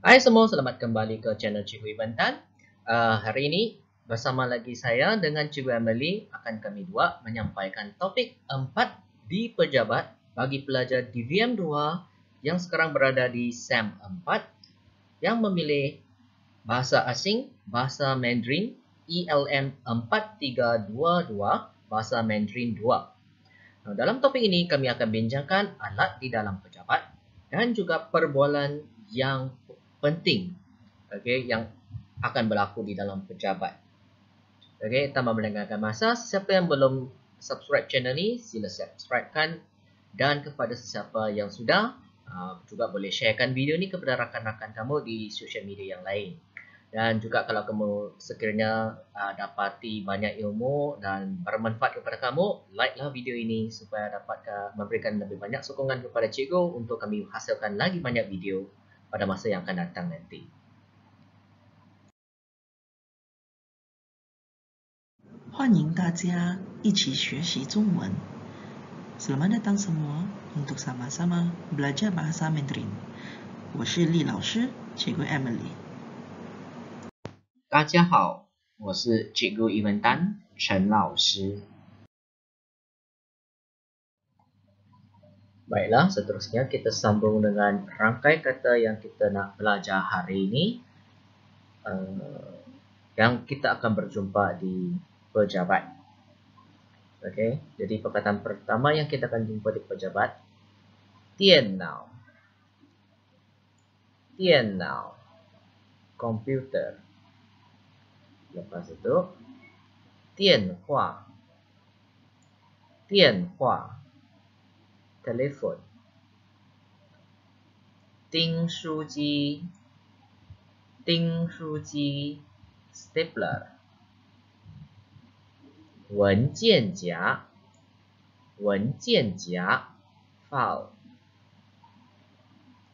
Hai semua, selamat kembali ke channel Cikgu Iban Tan. Hari ini bersama lagi saya dengan Cikgu Emily akan kami dua menyampaikan topik 4 di pejabat bagi pelajar DVM 2 yang sekarang berada di SEM 4 yang memilih bahasa asing, bahasa Mandarin, ELM 4322, bahasa Mandarin 2. Dalam topik ini kami akan bincangkan alat di dalam pejabat dan juga perbualan yang penting, yang akan berlaku di dalam pejabat. Tanpa melengahkan masa, sesiapa yang belum subscribe channel ni, sila subscribekan, dan kepada sesiapa yang sudah, juga boleh sharekan video ni kepada rakan-rakan kamu di social media yang lain. Dan juga kalau kamu sekiranya dapati banyak ilmu dan bermanfaat kepada kamu, like lah video ini supaya dapat memberikan lebih banyak sokongan kepada cikgu untuk kami hasilkan lagi banyak video pada masa yang akan datang nanti. 欢迎大家一起学习中文。Selamat datang semua untuk sama-sama belajar bahasa Mandarin. 我是厉老师，cikgu Emily。大家好，我是cikgu Ivan Tan，陈老师。Baiklah, seterusnya kita sambung dengan rangkai kata yang kita nak belajar hari ini. Yang kita akan berjumpa di pejabat. Okey, jadi perkataan pertama yang kita akan jumpa di pejabat, 电脑 komputer. Lepas itu 电话 telefon. 订书机 stapler. 文件夹 file.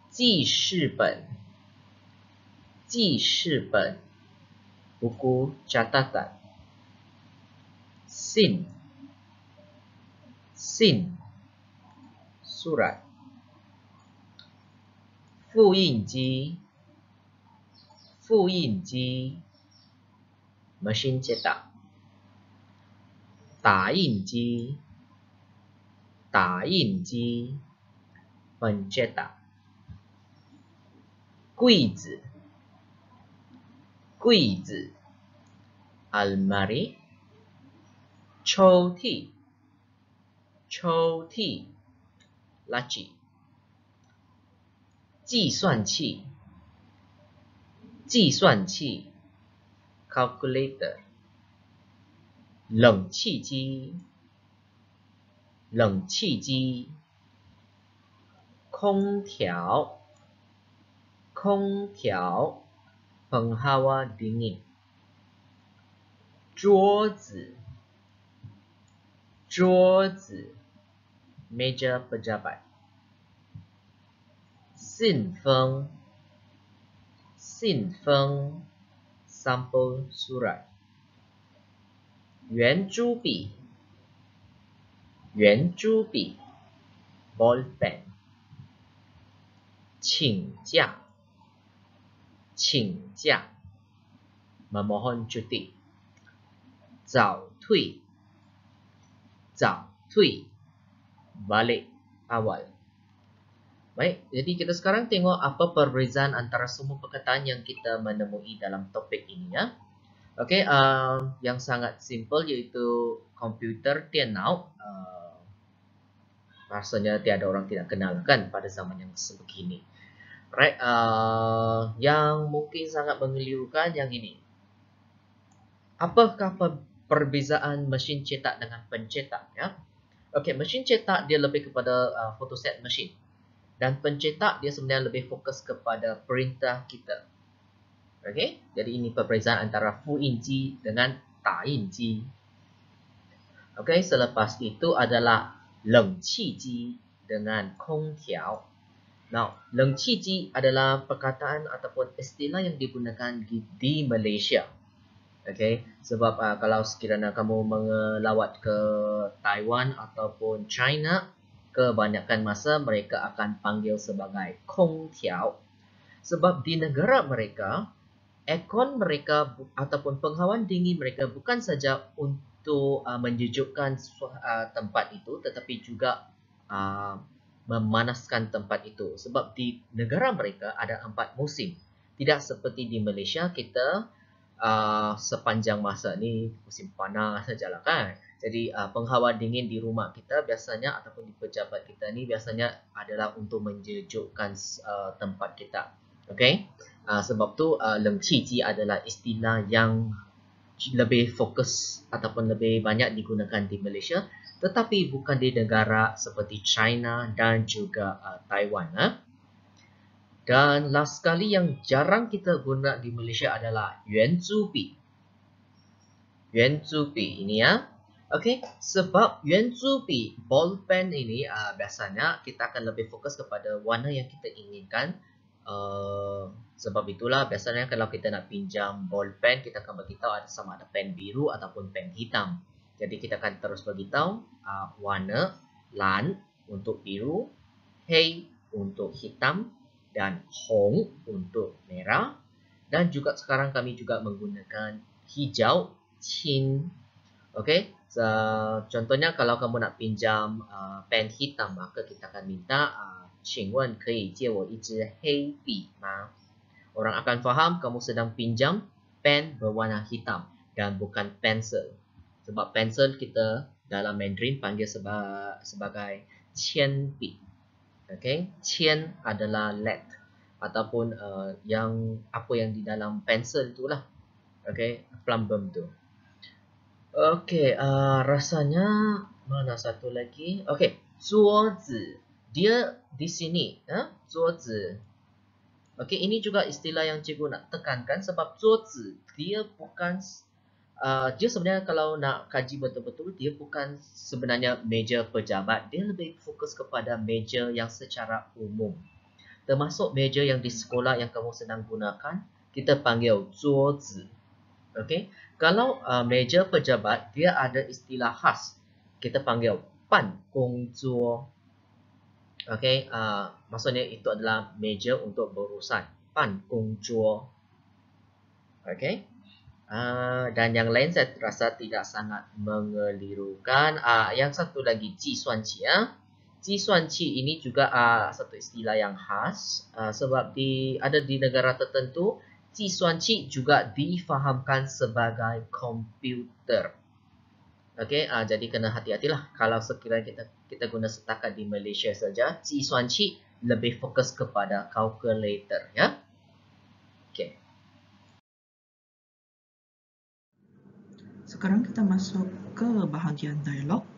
记事本 buku catatan. SIM surat. 复印机 mesin cetak. 打印机 pencetak. 柜子 almari. 抽屉 laci. 计算器 calculator. 冷气机 空调 penghawa dingin. 桌子 meja pejabat. 信封 sampul surat. 圆珠笔 ball pen. 请假 memohon cuti. 早退 balik awal. Baik, jadi kita sekarang tengok apa perbezaan antara semua perkataan yang kita menemui dalam topik ini ya. Okey, yang sangat simple iaitu komputer 电脑, rasanya tiada orang tidak kenal kan pada zaman yang sebegini. Right, yang mungkin sangat mengelirukan yang ini. Apakah perbezaan mesin cetak dengan pencetak ya? Okey, mesin cetak dia lebih kepada photoset machine. Dan pencetak dia sebenarnya lebih fokus kepada perintah kita. Okey, jadi ini perbezaan antara 复印机 dengan 打印机. Okey, selepas itu adalah 冷气机 dengan 空调. Now, 冷气机 adalah perkataan ataupun istilah yang digunakan di Malaysia. Okey, sebab kalau sekiranya kamu melawat ke Taiwan ataupun China, kebanyakan masa mereka akan panggil sebagai 空调. Sebab di negara mereka, aircon mereka ataupun penghawan dingin mereka bukan saja untuk menyejukkan tempat itu, tetapi juga memanaskan tempat itu. Sebab di negara mereka ada 4 musim. Tidak seperti di Malaysia, kita sepanjang masa ni musim panas sajalah kan. Jadi penghawa dingin di rumah kita biasanya ataupun di pejabat kita ni biasanya adalah untuk menyejukkan tempat kita. Okay? Sebab tu leng qi adalah istilah yang lebih fokus ataupun lebih banyak digunakan di Malaysia, tetapi bukan di negara seperti China dan juga Taiwan. Dan last sekali yang jarang kita guna di Malaysia adalah yuan zubi. Yuan zubi ini ya. Okey, sebab yuan zubi ball pen ini biasanya kita akan lebih fokus kepada warna yang kita inginkan. Sebab itulah biasanya kalau kita nak pinjam ball pen, kita akan beritahu sama ada pen biru ataupun pen hitam. Jadi kita akan terus beritahu warna lan untuk biru, hei untuk hitam dan hong untuk merah. Dan juga sekarang kami juga menggunakan hijau, qin. Okey, contohnya kalau kamu nak pinjam pen hitam, maka kita akan minta 请问可以借我一支黑笔吗? Orang akan faham kamu sedang pinjam pen berwarna hitam dan bukan pensel. Sebab pensel kita dalam Mandarin panggil sebagai qian bi. Okey, qian adalah lead ataupun yang apa yang di dalam pensel itulah. Okey, plumbum tu. Okey, rasanya mana satu lagi? Okey, 桌子 dia di sini, zuozi. Okey, ini juga istilah yang cikgu nak tekankan sebab zuozi dia bukan dia sebenarnya kalau nak kaji betul-betul dia bukan sebenarnya meja pejabat, dia lebih fokus kepada meja yang secara umum. Termasuk meja yang di sekolah yang kamu sedang gunakan, kita panggil zuozi. Okey, kalau meja pejabat dia ada istilah khas. Kita panggil ban gong zuo. Okey, maksudnya itu adalah meja untuk berurusan, ban gong zuo. Okey. Dan yang lain saya rasa tidak sangat mengelirukan. Yang satu lagi ji suan qi ya. Ji suan qi ini juga satu istilah yang khas sebab ada di negara tertentu ji suan qi juga difahamkan sebagai komputer. Okey, jadi kena hati-hatilah kalau sekiranya kita guna setakat di Malaysia saja, ji suan qi lebih fokus kepada calculator ya. Okey. Sekarang kita masuk ke bahagian dialog.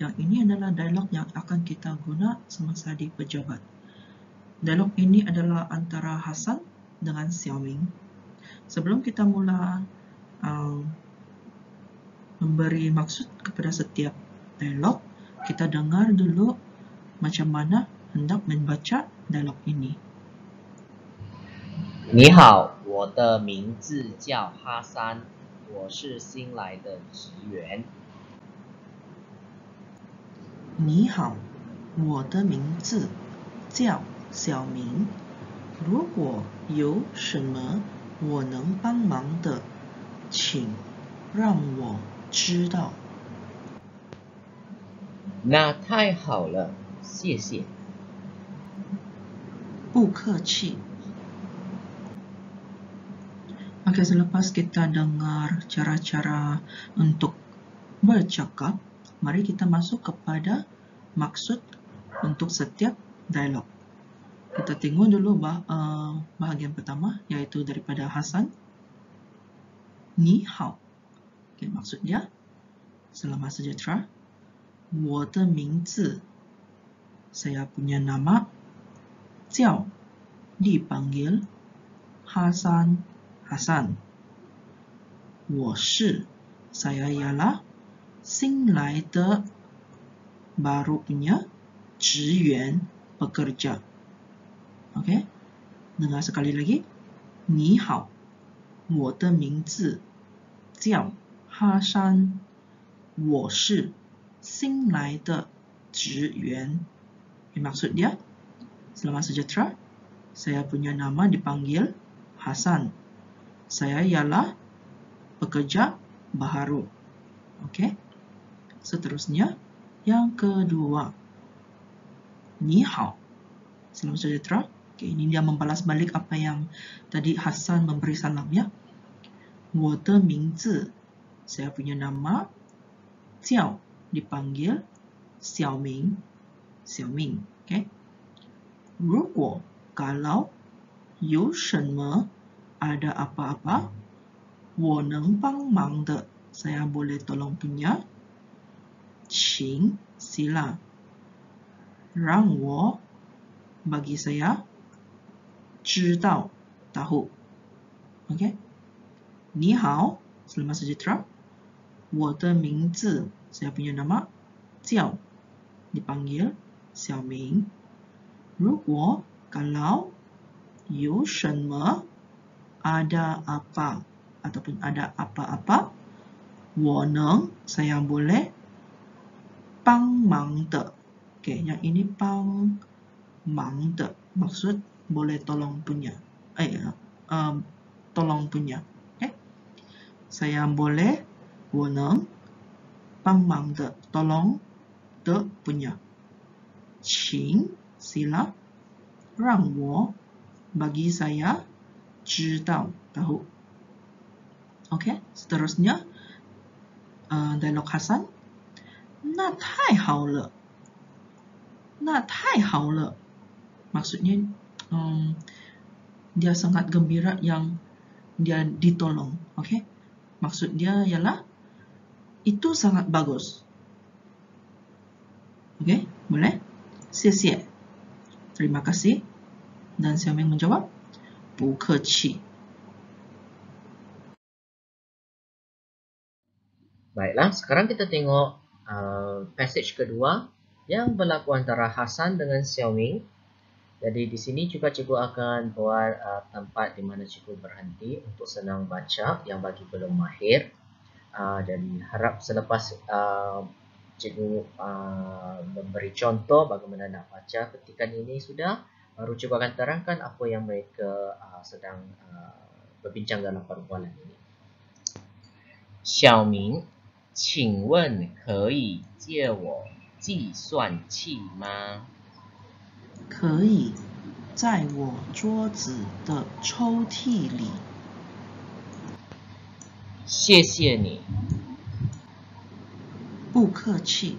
Yang ini adalah dialog yang akan kita guna semasa di pejabat. Dialog ini adalah antara Hasan dengan Xiaoming. Sebelum kita mula memberi maksud kepada setiap dialog, kita dengar dulu macam mana hendak membaca dialog ini. 你好，我的名字叫哈山，我是新来的职员。你好，我的名字叫小明。如果有什么我能帮忙的，请让我知道。那太好了，谢谢。不客气。Oke, selepas kita dengar cara-cara untuk bercakap, mari kita masuk kepada maksud untuk setiap dialog. Kita tengok dulu bahagian pertama, yaitu daripada Hasan. Ni hao. Oke, maksud dia, selamat sejahtera. 我的名字, saya punya nama, 叫, dipanggil, Hasan. Hasan. 我是, saya ialah, 新来的, baru punya, 职员, pekerja. Okey. Dengar sekali lagi. 你好，我的名字叫哈山，我是新来的职员. Maksud dia, selamat sejahtera. Saya punya nama dipanggil Hasan. Saya ialah pekerja baharu. Okey. Seterusnya, yang kedua. Ni hao. Salam sejahtera. Okey, ini dia membalas balik apa yang tadi Hasan memberi salam ya. 我的名字, saya punya nama, 叫 dipanggil Xiao Ming. Xiao Ming. Okey. 如果 kalau 有什么 ada apa-apa, 我能帮忙的 saya boleh tolong punya, 请 sila, 让我 bagi saya, 知道 tahu. Okey. 你好 selamat sejahtera. 我的名字 saya punya nama, 叫 dipanggil Xiao Ming. 如果 kalau 有什么 ada apa ataupun ada apa-apa, 我能 saya boleh 帮忙的. Okey, yang ini 帮忙的 maksud boleh tolong punya. Tolong punya. Okay? Saya boleh 我能帮忙的 tolong de punya. 请 sila, 让我 bagi saya, 知道 tahu. Okey, seterusnya dialog Hasan. 那太好了. 那太好了. Maksudnya dia sangat gembira yang dia ditolong. Okey. Maksud dia ialah itu sangat bagus. Okey, boleh? 谢谢. Terima kasih. Dan Xiao Ming menjawab, 不客气. Baiklah, sekarang kita tengok passage kedua yang berlaku antara Hasan dengan Xiao Ming. Jadi di sini juga cikgu akan buat tempat di mana cikgu berhenti untuk senang baca yang bagi belum mahir. Jadi harap selepas cikgu memberi contoh bagaimana nak baca ketikan ini sudah, baru cikgu akan terangkan apa yang mereka sedang berbincang dalam perbualan ini. Xiao Ming, 请问可以借我计算器吗？可以，在我桌子的抽屉里。谢谢你。不客气。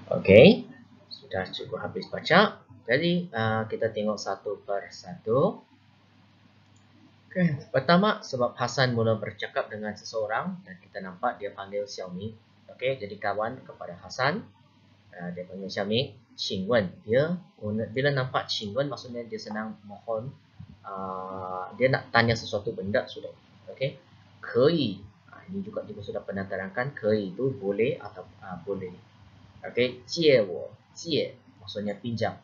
Okey, sudah cikgu habis baca. Jadi kita tengok satu persatu. Okay. Pertama, sebab Hasan mula bercakap dengan seseorang dan kita nampak dia panggil Xiao Ming. Okey, jadi kawan kepada Hasan. Dia panggil Xiao Ming. 请问, dia bila nampak 请问 maksudnya dia senang mohon, dia nak tanya sesuatu benda sudah. Okey. 可以, ini juga sudah pernah terangkan, 可以 itu boleh atau boleh. Okey, 借我, 借 maksudnya pinjam.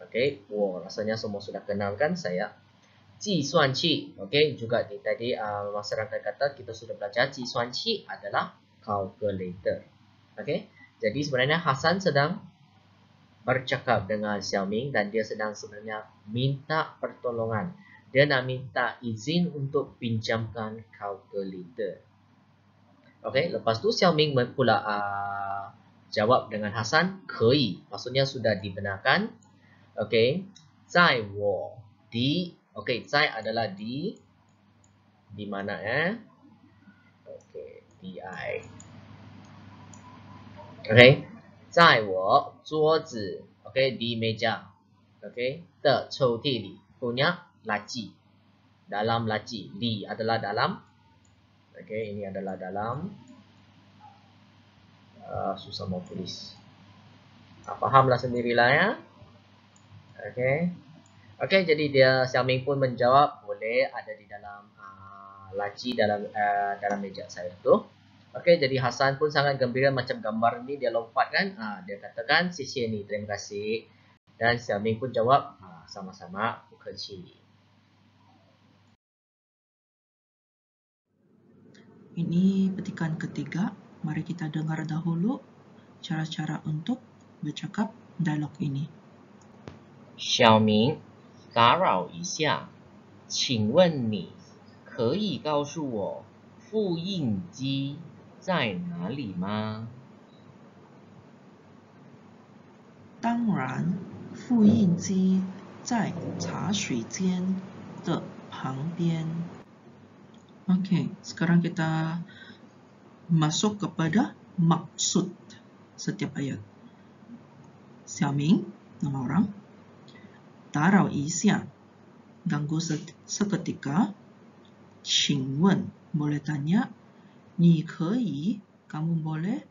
Okey, 我 rasanya semua sudah kenal kan saya. 计算器, okey, juga tadi masyarakat kata kita sudah belajar 计算器 adalah calculator. Okey, jadi sebenarnya Hasan sedang bercakap dengan Xiao Ming dan dia sedang sebenarnya minta pertolongan. Dia nak minta izin untuk pinjamkan calculator. Okey, lepas tu Xiao Ming pula jawab dengan Hasan, 可以, maksudnya sudah dibenarkan. Okey, 在我 di. Okey, 在 adalah di mana Okey, di. Okey, 在我桌子 Okey, di meja. Okey, 的抽屉里 punya laci. Dalam laci. Di adalah dalam. Okey, ini adalah dalam. Susah mau tulis. Fahamlah sendirilah ya. Okey. Okey, jadi dia Xiao Ming pun menjawab, boleh, ada di dalam laci dalam meja saya tu. Okey, jadi Hasan pun sangat gembira macam gambar ni dia lompat kan. Dia katakan, 谢谢你, terima kasih. Dan Xiao Ming pun jawab, sama-sama, 不客气. Ini petikan ketiga. Mari kita dengar dahulu cara-cara untuk bercakap dialog ini. 小明，打扰一下，请问你可以告诉我复印机在哪里吗？当然，复印机在茶水间的旁边。Oke, sekarang kita masuk kepada maksud setiap ayat. Xiaoming, nama orang. Darau isya, ganggu seketika. Qingwen, boleh tanya. Ni keyi, kamu boleh.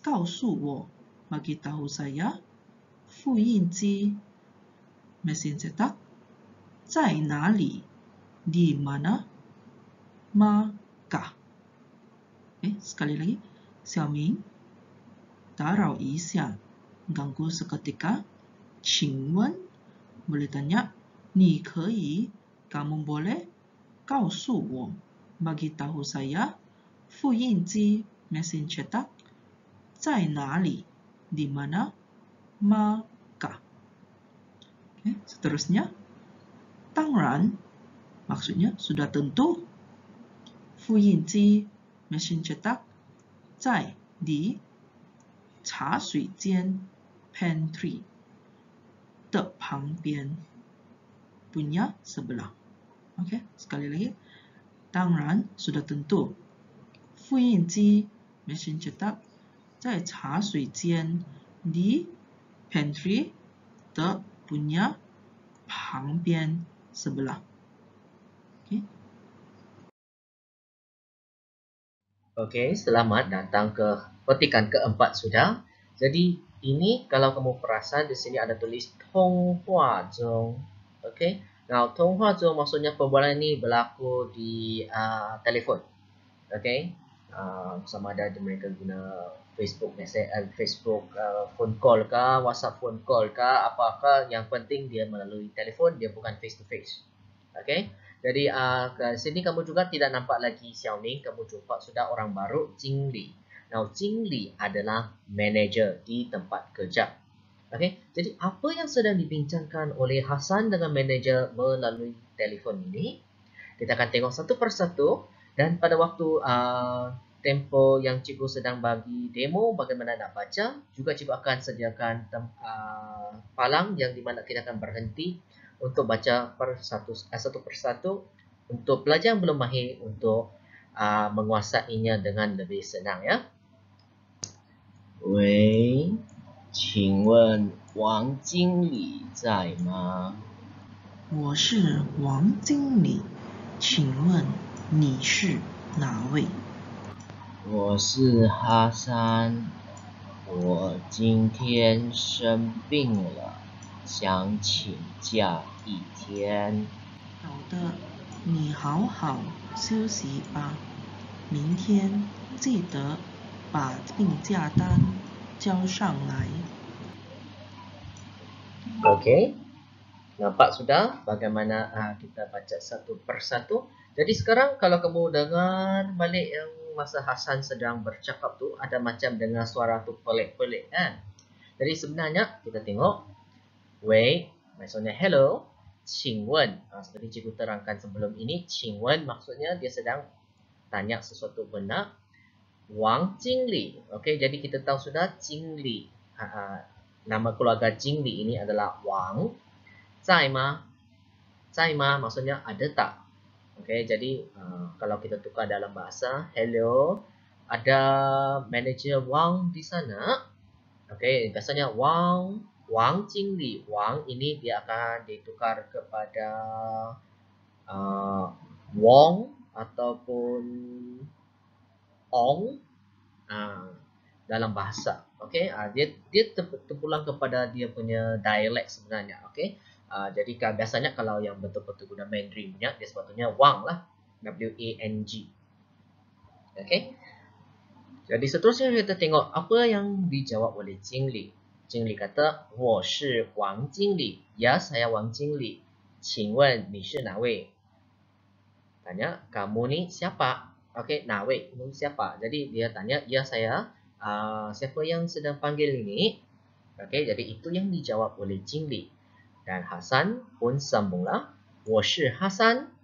告诉我, bagi tahu saya. 复印机 mesin cetak 在哪里 di mana maka sekali lagi Xiaoming darau isya ganggu seketika 请问 boleh tanya 你可以 kamu boleh 告诉我 bagi tahu saya 复印机 mesin cetak 在哪里 di mana maka. Seterusnya, tangran maksudnya sudah tentu. Fuyinji mesin cetak, zai di cha shui jian pantry de pangbian punya sebelah. Sekali lagi. Tangran sudah tentu. Fuyinji mesin cetak, zai cha shui jian di pantry de punya pangbian sebelah. Okey, selamat datang ke petikan keempat sudah. Jadi ini kalau kamu perasan di sini ada tulis Tonghua Zhong. Okey. Now Tonghua Zhong maksudnya perbualan ini berlaku di telefon. Okey. Sama ada mereka guna Facebook message, Facebook phone call ke, WhatsApp phone call ke, apakah yang penting dia melalui telefon, dia bukan face to face. Okey. Jadi ke sini kamu juga tidak nampak lagi Xiaoming, kamu jumpa sudah orang baru Jingli. Now Jingli adalah manager di tempat kerja. Okey. Jadi apa yang sedang dibincangkan oleh Hasan dengan manager melalui telefon ini? Kita akan tengok satu persatu dan pada waktu tempo yang cikgu sedang bagi demo bagaimana nak baca, juga cikgu akan sediakan palang yang di mana kita akan berhenti untuk baca satu persatu untuk pelajar yang belum mahir untuk menguasainya dengan lebih senang ya. Wei, 请问王经理在吗？我是王经理，请问你是哪位？我是哈山，我今天生病了，想请假一天。好的，你好好休息吧，明天记得把病假单交上来。Okey. Nampak sudah bagaimana kita baca satu persatu. Jadi sekarang kalau kamu dengar balik yang masa Hasan sedang bercakap tu, ada macam dengar suara tu pelik-pelik kan. Jadi sebenarnya kita tengok. Wei, maksudnya hello. 请问, seperti cikgu terangkan sebelum ini, 请问maksudnya dia sedang tanya sesuatu benda. Wang Jingli. Okey, jadi kita tahu sudah Jingli. Nama keluarga Jingli ini adalah Wang. Zai ma? Zai ma maksudnya ada tak? Okey, jadi kalau kita tukar dalam bahasa, hello, ada manager Wang di sana. Okey, biasanya Wang Jingli. Wang ini dia akan ditukar kepada Wong ataupun Ong dalam bahasa. Okey, dia terpulang kepada dia punya dialek sebenarnya. Okey. Jadi biasanya kalau yang betul-betul guna Mandarin punya, dia sepatutnya Wang lah. W-A-N-G. Okey. Jadi seterusnya kita tengok apa yang dijawab oleh Jingli. Jingli kata, 我是王经理. Ya, saya Wang Jingli. 请问你是哪位? Tanya, kamu ni siapa? Okey, 哪位 ini siapa? Jadi dia tanya, ya saya. Siapa yang sedang panggil ini? Okey, jadi itu yang dijawab oleh Jingli. Dan Hasan pun sambunglah. 我是 Hasan.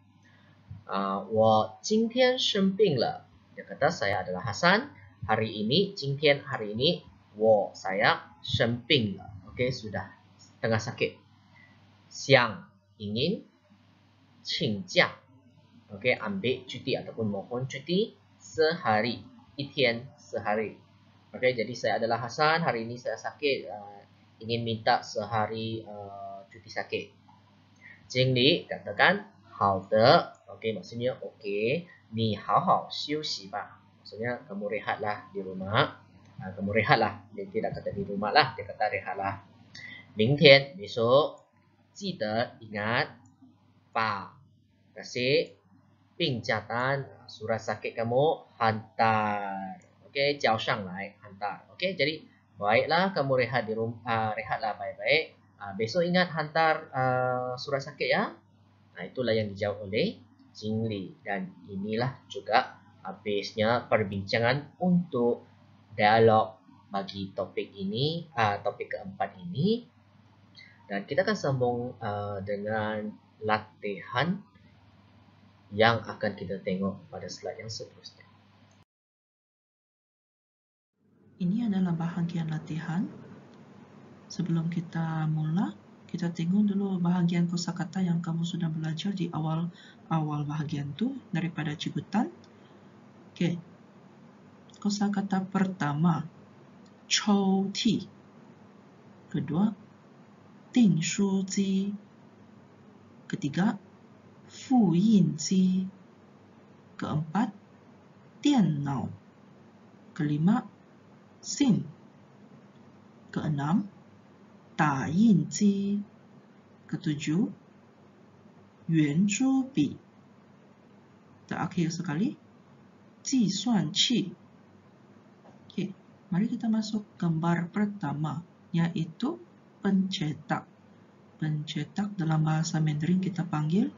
我今天生病了. Dia kata saya adalah Hasan. Hari ini, 今天 hari ini, saya 生病了. Okey, sudah tengah sakit. 想 ingin, 请假. Okey, ambil cuti ataupun mohon cuti sehari, 一天 sehari. Okey, jadi saya adalah Hasan. Hari ini saya sakit. Ingin minta sehari cuti sakit. 经理 katakan 好的. Okey, maksudnya okey. 你好好休息吧. Maksudnya kamu rehatlah di rumah. Kamu rehatlah. Dia tidak kata di rumah lah. Dia kata rehatlah. 明天 besok. 记得 ingat. 把 kasih 病假单 surat sakit kamu hantar. Okey, 交上来 hantar. Okey, jadi baiklah kamu rehat di rumah, rehatlah baik-baik. Besok ingat hantar surat sakit ya. Itulah yang dijawab oleh Jingli. Dan inilah juga habisnya perbincangan untuk dialog bagi topik ini, topik keempat ini. Dan kita akan sambung dengan latihan yang akan kita tengok pada slide yang seterusnya. Ini adalah bahagian latihan. Sebelum kita mula, kita tengok dulu bahagian kosakata yang kamu sudah belajar di awal bahagian tu daripada Cikgu Tan. Okey. Kosakata pertama, chou ti. Kedua, ting shu ji. Ketiga, fu yin ji. Keempat, dian nao. Kelima, sin. Keenam, da yin ji. Ketujuh, yuan zhu bi. Terakhir sekali, ji suan qi. Okey, mari kita masuk gambar pertama, yaitu pencetak. Pencetak dalam bahasa Mandarin kita panggil,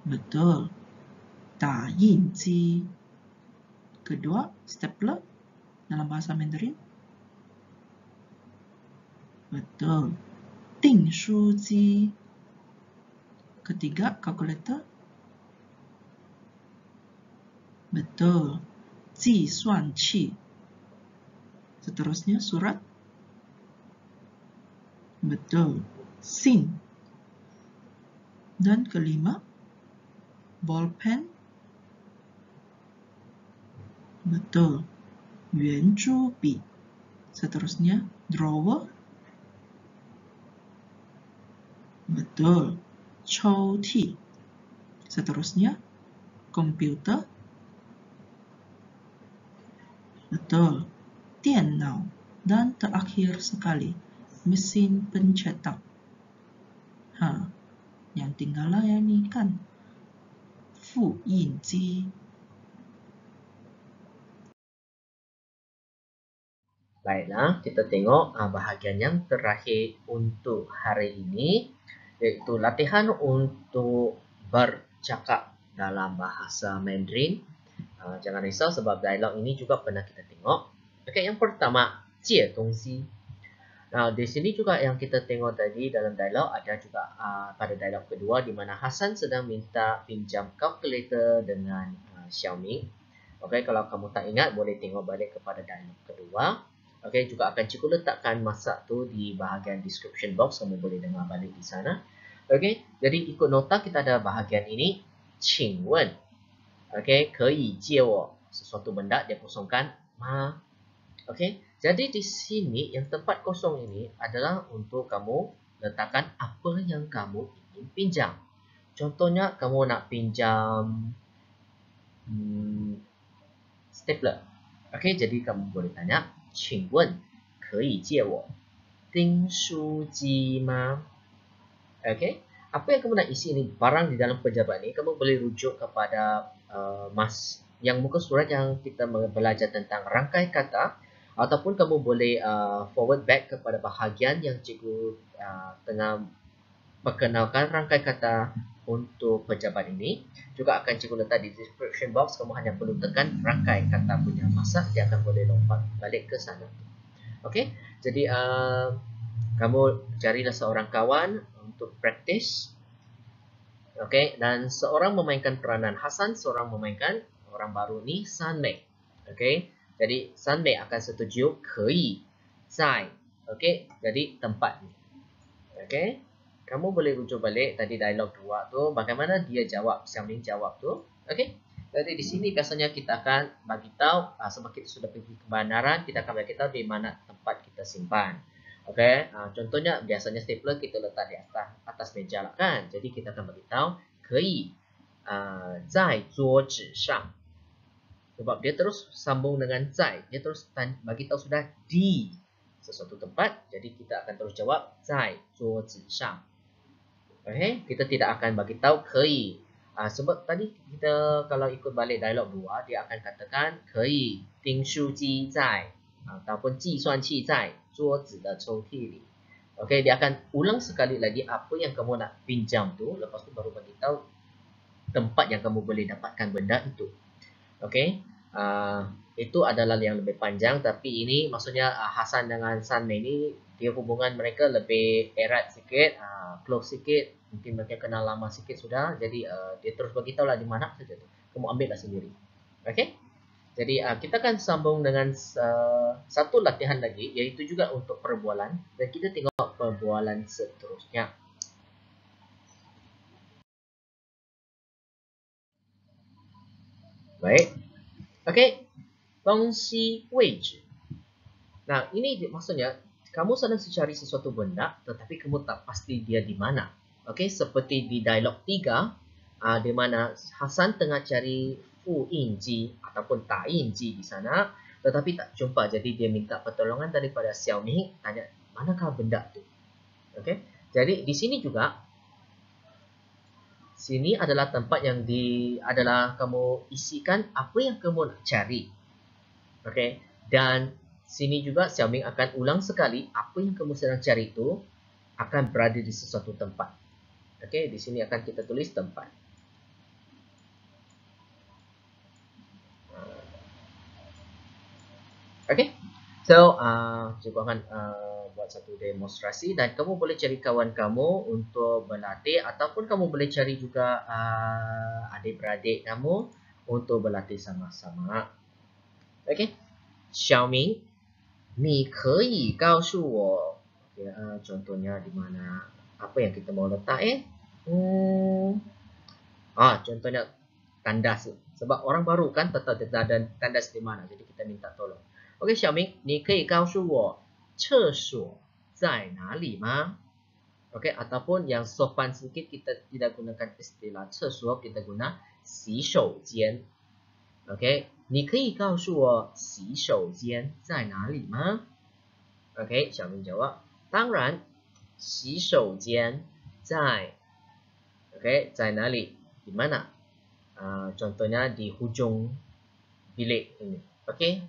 betul, da yin ji. Kedua, stapler dalam bahasa Mandarin, betul, ding shu ji. Ketiga, kalkulator, betul, ji suan qi. Seterusnya, surat, betul, sin. Dan kelima, bolpen, betul, yuan zhu bi. Seterusnya, drawer, betul, chou ti. Seterusnya, komputer, betul, dian nao. Dan terakhir sekali, mesin pencetak. Yang tinggallah yang ni kan, fu yin ji. Baiklah, kita tengok bahagian yang terakhir untuk hari ini, iaitu latihan untuk bercakap dalam bahasa Mandarin. Jangan risau sebab dialog ini juga pernah kita tengok. Okey, yang pertama, 借东西. Nah, di sini juga yang kita tengok tadi dalam dialog ada juga pada dialog kedua di mana Hasan sedang minta pinjam kalkulator dengan Xiaomi. Okey, kalau kamu tak ingat boleh tengok balik kepada dialog kedua. Okey, juga akan cikgu letakkan masa tu di bahagian description box, kamu boleh dengar balik di sana. Okey, jadi ikut nota kita ada bahagian ini, 请问. Okey, 可以借我 sesuatu benda dia kosongkan ma. Okey, jadi di sini yang tempat kosong ini adalah untuk kamu letakkan apa yang kamu ingin pinjam. Contohnya kamu nak pinjam stapler. Okey, jadi kamu boleh tanya, 请问可以借我订书机吗? Okey, apa yang kamu nak isi ini, barang di dalam pejabat ini, kamu boleh rujuk kepada yang muka surat yang kita belajar tentang rangkai kata, ataupun kamu boleh forward back kepada bahagian yang cikgu tengah perkenalkan rangkai kata untuk pejabat ini. Juga akan cikgu letak di description box, kamu hanya perlu tekan rangkai kata punya masa, dia akan boleh lompat balik ke sana. Okey, jadi Kamu carilah seorang kawan untuk praktis. Okey, dan seorang memainkan peranan Hasan, seorang memainkan orang baru ni San Mei. Okey, jadi San Mei akan setuju kei zai. Okey, jadi tempat ni. Okey, kamu boleh rujuk balik tadi dialog 2 tu, bagaimana dia jawab, Xiaoming jawab tu. Okey, jadi di sini biasanya kita akan bagi tahu sebab kita sudah pergi ke bandaran, kita akan bagi tahu di mana tempat kita simpan. Okey, contohnya biasanya stapler kita letak di atas meja lah kan. Jadi kita akan bagi tahu kei zai zuo zhi shang. Sebab dia terus sambung dengan zai, dia terus bagi tahu sudah di sesuatu tempat, jadi kita akan terus jawab zai zuo zhi shang. Okey, kita tidak akan bagi tahu kei. Sebab tadi kita kalau ikut balik dialog 2, dia akan katakan kei ding shu ji zai ataupun ji suan qi zai zuo zi de chou ti li. Okey, dia akan ulang sekali lagi apa yang kamu nak pinjam tu, lepas tu baru bagi tahu tempat yang kamu boleh dapatkan benda itu. Okey, itu adalah yang lebih panjang, tapi ini maksudnya Hasan dengan San Mei ni dia hubungan mereka lebih erat sikit, close sikit, mungkin mereka kenal lama sikit sudah, jadi dia terus beritahu lah di mana saja tu, kamu ambil lah sendiri. Okey, jadi kita akan sambung dengan satu latihan lagi, iaitu juga untuk perbualan, dan kita tengok perbualan seterusnya. Baik, okey, fungsi位置. Nah, ini maksudnya kamu sedang mencari sesuatu benda, tetapi kamu tak pasti dia di mana. Okey, seperti di dialog 3, di mana Hasan tengah cari fu yin ji ataupun ta yin ji di sana, tetapi tak jumpa. Jadi dia minta pertolongan daripada Xiaoming, tanya manakah benda tu. Okey, jadi di sini juga, sini adalah tempat yang adalah kamu isikan apa yang kamu nak cari. Okey, dan sini juga Xiaoming akan ulang sekali apa yang kamu sedang cari itu akan berada di sesuatu tempat. Okey, di sini akan kita tulis tempat. Okey, so cikgu akan buat satu demonstrasi dan kamu boleh cari kawan kamu untuk berlatih, ataupun kamu boleh cari juga adik-beradik kamu untuk berlatih sama-sama. Okey, Xiaoming, 你可以告诉我 contohnya di mana, apa yang kita mau letak contohnya tandas, sebab orang baru kan tetap ada tandas di mana, jadi kita minta tolong. Okey, Xiaoming, 你可以告诉我厕所在哪里吗? Okey, ataupun yang sopan sedikit kita tidak gunakan istilah 厕所, kita guna 洗手间. Okey, 你可以告诉我洗手间在哪里吗? Okey, Xiaoming jawab, 当然，洗手间在 Okey, 在哪里? Di mana? Contohnya di hujung bilik ini. Okey,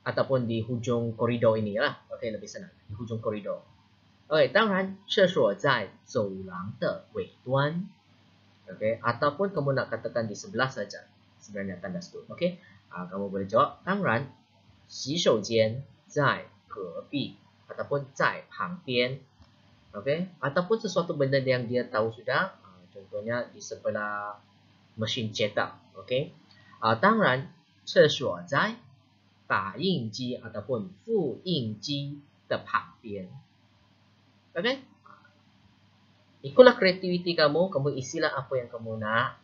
ataupun di hujung koridor ini lah. Okey, lebih senang. Di hujung koridor. Okey, 当然，厕所在走廊的尾端. Okey, ataupun kamu nak katakan di sebelah saja sebenarnya tandas tu. Okey, kamu boleh jawab, 当然，洗手间在隔壁 ataupun 在旁边. Okey, ataupun sesuatu benda yang dia tahu sudah, contohnya di sebelah mesin cetak. Okey, 当然，厕所在打印机 ataupun 复印机的旁边. Okey, ikutlah kreativiti kamu, kamu isilah apa yang kamu nak.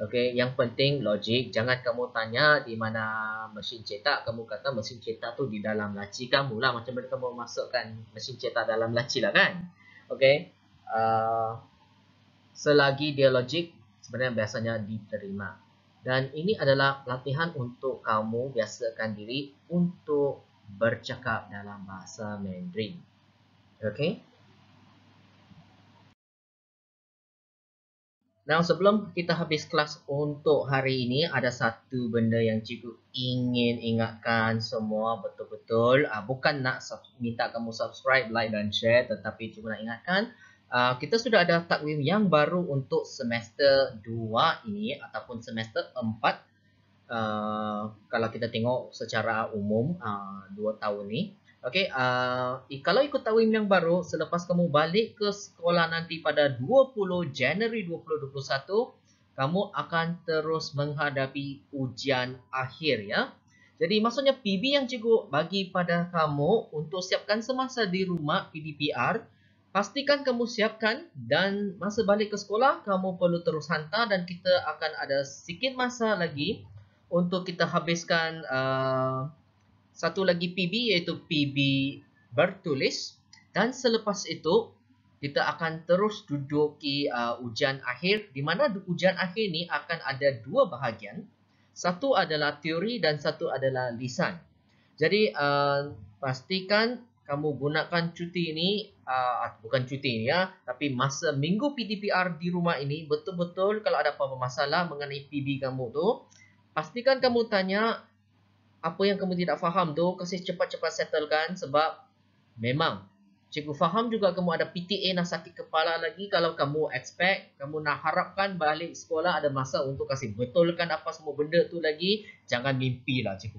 Okey, yang penting logik, jangan kamu tanya di mana mesin cetak, kamu kata mesin cetak tu di dalam laci kamu lah, macam mana kamu masukkan mesin cetak dalam laci lah kan. Okey, selagi dia logik, sebenarnya biasanya diterima. Dan ini adalah latihan untuk kamu biasakan diri untuk bercakap dalam bahasa Mandarin. Okey. Nah, sebelum kita habis kelas untuk hari ini, ada satu benda yang cikgu ingin ingatkan semua betul-betul. Bukan nak minta kamu subscribe, like dan share, tetapi cikgu nak ingatkan, kita sudah ada takwim yang baru untuk semester 2 ini ataupun semester 4. Kalau kita tengok secara umum 2 tahun ni. Okey, kalau ikut takwim yang baru, selepas kamu balik ke sekolah nanti pada 20 Januari 2021, kamu akan terus menghadapi ujian akhir ya. Jadi maksudnya PB yang cikgu bagi pada kamu untuk siapkan semasa di rumah PDPR, pastikan kamu siapkan dan masa balik ke sekolah kamu perlu terus hantar dan kita akan ada sikit masa lagi untuk kita habiskan satu lagi PB iaitu PB bertulis dan selepas itu kita akan terus duduki ujian akhir di mana ujian akhir ni akan ada dua bahagian. Satu adalah teori dan satu adalah lisan. Jadi pastikan kamu gunakan cuti ini bukan cuti ya, tapi masa minggu PDPR di rumah ini betul-betul kalau ada apa-apa masalah mengenai PB kamu tu, pastikan kamu tanya apa yang kamu tidak faham tu, kasih cepat-cepat settlekan sebab memang cikgu faham juga kamu ada PTA nak sakit kepala lagi kalau kamu expect, kamu nak harapkan balik sekolah ada masa untuk kasih betulkan apa semua benda tu lagi, jangan mimpi lah cikgu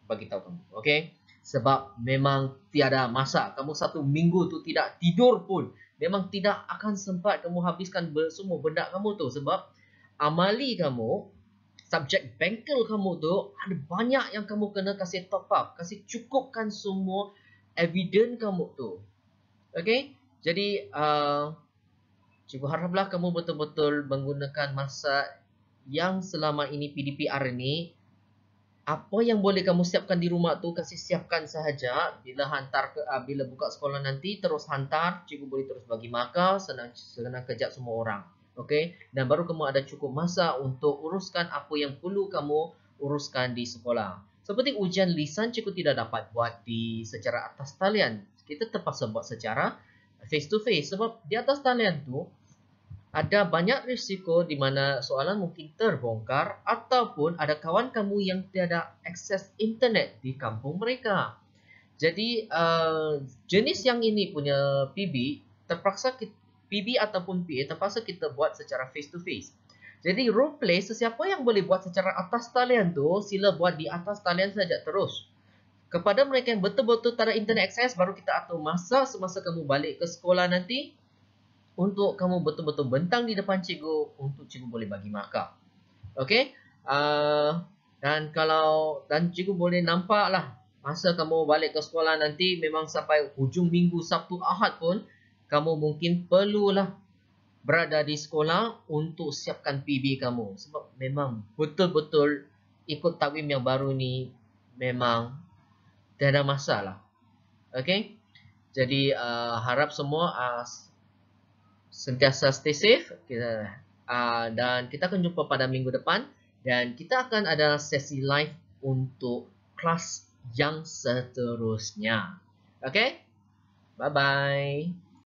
bagi tahu kamu, okey? Sebab memang tiada masa, kamu satu minggu tu tidak tidur pun, memang tidak akan sempat kamu habiskan semua benda kamu tu sebab amali kamu subjek bengkel kamu tu ada banyak yang kamu kena kasih top up, kasih cukupkan semua evidence kamu tu. Okey? Jadi cikgu haraplah kamu betul-betul menggunakan masa yang selama ini PDPR ni, apa yang boleh kamu siapkan di rumah tu kasih siapkan sahaja. Bila hantar bila buka sekolah nanti terus hantar, cikgu boleh terus bagi markah, senang kejap semua orang. Okey, dan baru kamu ada cukup masa untuk uruskan apa yang perlu kamu uruskan di sekolah. Seperti ujian lisan cikgu tidak dapat buat secara atas talian. Kita terpaksa buat secara face to face sebab di atas talian tu ada banyak risiko di mana soalan mungkin terbongkar ataupun ada kawan kamu yang tiada akses internet di kampung mereka. Jadi jenis yang ini punya PB terpaksa PB ataupun PA terpaksa kita buat secara face to face. Jadi role play sesiapa yang boleh buat secara atas talian tu sila buat di atas talian saja terus. Kepada mereka yang betul-betul tak ada internet access baru kita atur masa semasa kamu balik ke sekolah nanti untuk kamu betul-betul bentang di depan cikgu untuk cikgu boleh bagi markah. Okey? Dan cikgu boleh nampak lah masa kamu balik ke sekolah nanti memang sampai hujung minggu Sabtu Ahad pun kamu mungkin perlulah berada di sekolah untuk siapkan PB kamu sebab memang betul-betul ikut takwim yang baru ni memang tiada masalah. Okey? Jadi harap semua sentiasa stay safe dan kita akan jumpa pada minggu depan dan kita akan ada sesi live untuk kelas yang seterusnya. Okey? Bye bye.